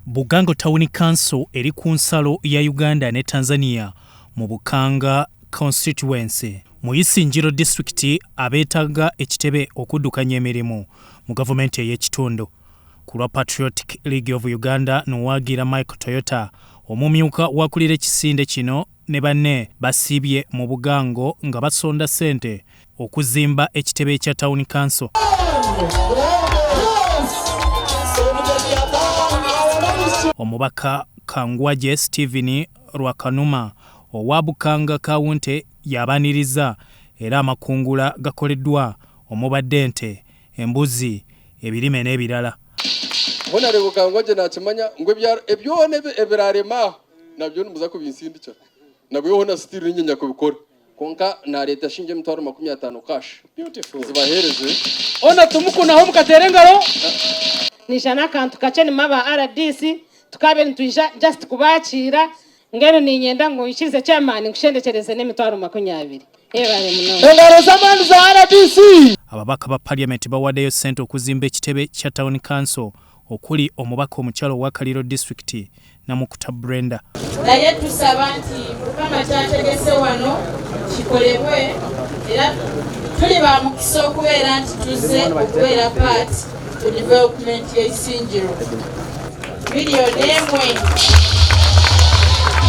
Bugango Town Council eri ku nsalo ya Uganda ne Tanzania mu Bukanga constituency. Mu Isinjiro district abeetaga ekitebe okuddukanya emirimu mu gavumenti ey'ekitundu. Ku lwa Patriotic League of Uganda n'owagira Michael Toyota omumyuka wakulira ekisinde kino ne banne basibye mu Bugango nga basonda ssente okuzimba ekitebe ekya Town Council. Omubaka Kangwaje Stephen Rwakanuma owa Bukanga Kawunti yabaniriza era amakungula gakoleddwa omubadde ente, embuzi, ebirime n'ebirala. Honare Bukangwaje nakimanya ngwe ebyone ebirarema nabyo nimuza kubinsindika nabyo hona stili nyenya kubikora konka na leta shinje mtwaro 50 cash. Beautiful zibahereze ona tumukuna ho mukaterengaro nishana kantu kaceni maba RDC tukabe ntuija just kubakira ngero ninyenda ngo ikirize chairman ngushendekereze n'emitwaro 20 ebale muno engaro zamani za RDC. Ababaka ba parliament bawaddeyo ssente okuzimba ekitebe kya Town Council okuli omubaka omukyalo wa Kaliro district Namukuta Brenda. Naye tusaba nti Mukama kyategese wano kikolebwe era tuli ba mukisa okubeera nti tuze okubeera part to development y'Isinjiro. Miliyoni emwe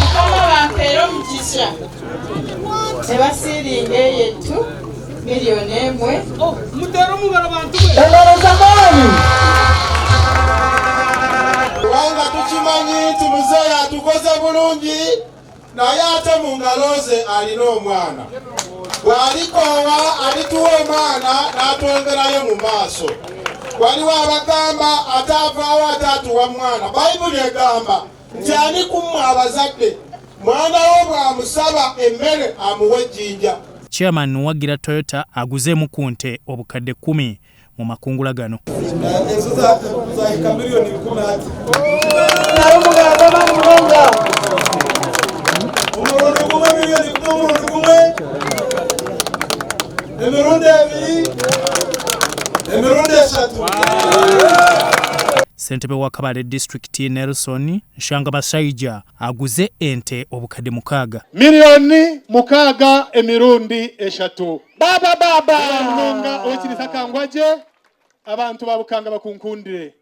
Mukama bampeera omukisa tebasiringa yetu miliyoni emwe mutero mugara bantu bwe engaro zamani wanga tukimanyi nti muzeeyi atukoze bulungi naye ate mu ngalo ze alina omwana bw'alikoowa alituwa omwana n'atwongerayo mu maaso. Waliwo abagamba ataavaawo ate atuwa mwana. Bayibuli egamba nti ani kummwe abazadde mwana wo bw'amusaba emmere amuwe ejjinja. Chairman Wagira Toyota aguzeemu ku nte obukadde 10 mu makungula gano. Ezo za miliyoni 10 umurundi gumwe miliyoni 10 umurundi gumwe emirundi 2 emirundi 3. Ssentebe wa Kabale district Nelson Nshanga Basaija aguze ente obukadde 6 miliyoni 6 emirundi 3. Baba munonga okinisa Kangwaje abantu babukanga bakunkundire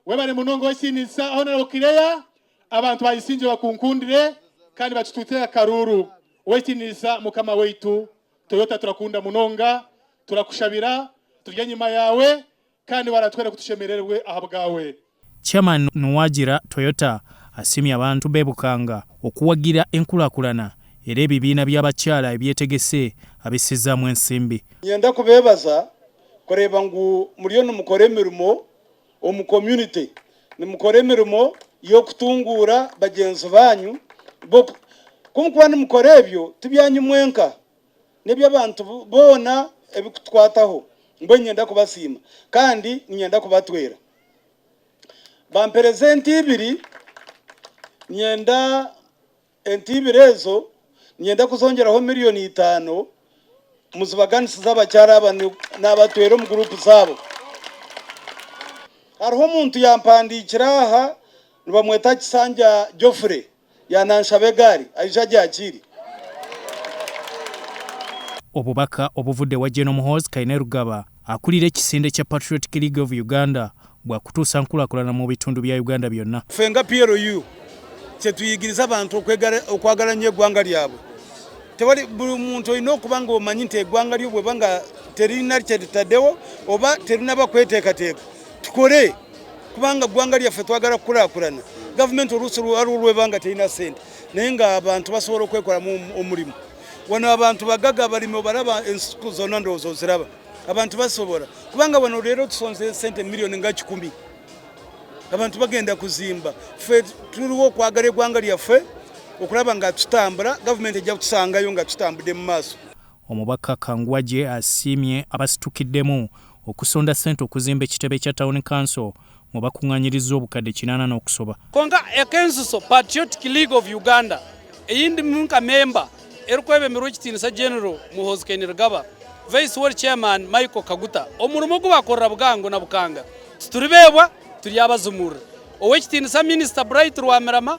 webale munonga okinisa honorable Kireya abantu bayisinje bakunkundire kandi batututera Karuru okinisa mukama weitu Toyota turakunda munonga turakushabira turya nyuma yawe kandi waratwera kutushemererwe ahabwawe. Chairman Nwagira Toyota asimya abantu bebukanga okuwagira enkulakulana era ebibiina by'abakyala ebyetegese abisizaamu ensimbi. Nyenda kubebaza kureba ngu muriyo nimukore emirimo omu community nimukore emirimo y'okutungura bagenzi banyu kumkuba nimukore ebyo tibyanyu mwenka n'eby'abantu boona ebikutwataho mbe nyenda kubasiima kandi nyenda kubatwera bampereze ente 2 nyenda ente 2 ezo nyenda kuzongeraho miliyoni 5 muzibaganisiza abakyala abantu n'abatwera mu group zabo. Hariho omuntu yampandikira aha nibamweta Kisanja Geoffrey yananshabe gari aija gyakiri. Obubaka obuvudde wa General Muhoozi Kainerugaba akulira ekisinde kya Patriotic League of Uganda bwa kutuusa nkulakulana mu bitundu bya Uganda byonna. Fenga PLU kyetuyigiriza abantu okwagalanya eggwanga lyabwe. Tewali buli muntu olina okuba nga omanyi nti eggwanga lyo bweba nga terina kyetaddewo oba terina bakweteekateeka tukole kubanga eggwanga lyaffe twagala kukulakulana. Gavumenti oluusi lwebanga terina ssente naye nga abantu basobola okwekolamu omulimu. Wano abantu bagaga balimi obalaba ensuku zonna ndowooza oziraba abantu basobola kubanga wano leero tusonze ssente miliyoni nga 10 abantu bagenda kuzimba ffe tuliwo okwagala eggwanga lyaffe okulaba nga tutambula gavumenti ejja kutusangayo nga tutambudde mu maaso. Omubaka Kangwaje asiimye abasitukiddemu okusonda ssente okuzimba ekitebe kya Town Council mu bakuŋŋaanyiriza obukadde 80 n'okusoba. konga ekensuso Patriotic League of Uganda eyindi munka member erukwebe mirukitinisa General Muhoozi Kainerugaba Vice World Chairman Michael Kaguta omurimo gwakorra Bugango na Bukanga turibebwa turi abazumura owekitinisa Minister Bright Rwamirama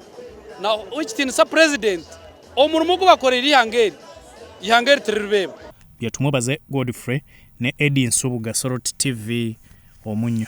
na owekitinisa President omurimo gubakorera ihangeri tirirubeba byatumubaze Godfrey ne Eddie Nsubuga Sorot TV Omunyo.